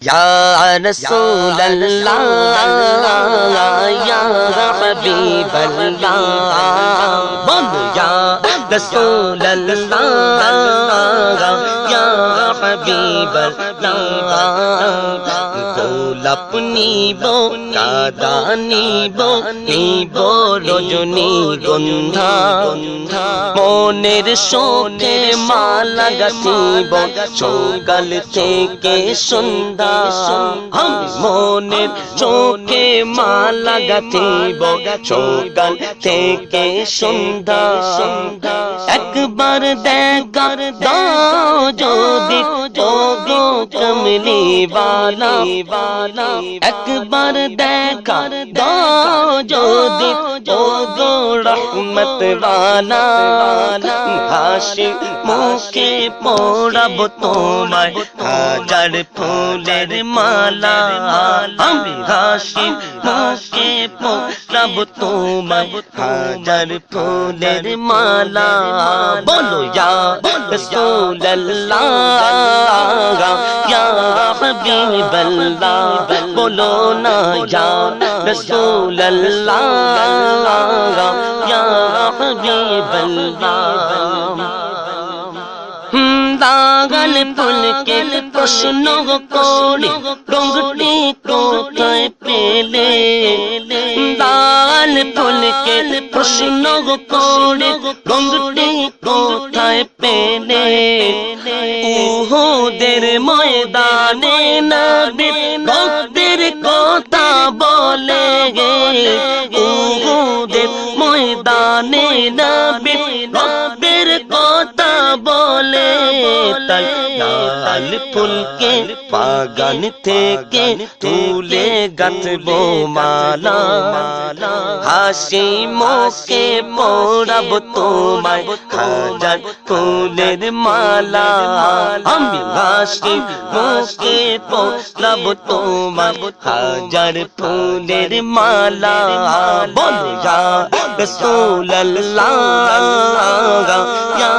या रसूल अल्लाह या हबीब अल्लाह बोलो या रसूल अल्लाह या हबीब अल्लाह গোলাপ নিব কাদা নিব রজনী গন্ধা মনের শোকে মালা গাঁথিব সকাল থেকে সন্ধ্যা আমি মনের চোখে মালা গাঁথিব সকাল থেকে সন্ধ্যা একবার দেখা দাও যদি ওগো কমলি বালা একবার দেখা দাও যদি ওগো রহমত वाला হাসি মুখে পরাব তোমায় হাজার ফুলের মালা আমি হাসি মুখে পরাব তোমায় হাজার ফুলের মালা বলো ইয়া রাসূলুল্লাহ ইয়া হাবিবাল্লাহ বলো না ইয়া রাসূলুল্লাহ ইয়া দাগল ফুলকে প্রশ্ন করে রঙটি কোথায় পেলে লাল ফুলকে প্রশ্ন করে রঙটি কোথায় পেলে উহুদের ময়দানে নবী ভক্তের কথা বলে গে উহুদের ময়দানে নবী ভক্তের কথা বলে তাই লাল ফুলকে বাগান থেকে তুলে গাঁথবো মালা হাসি মুখে পরাব তোমায় হাজার ফুলের মালা আমি হাসি মুখে পরাব তোমায় হাজার ফুলের মালা বলো ইয়া রাসূলুল্লাহ ইয়া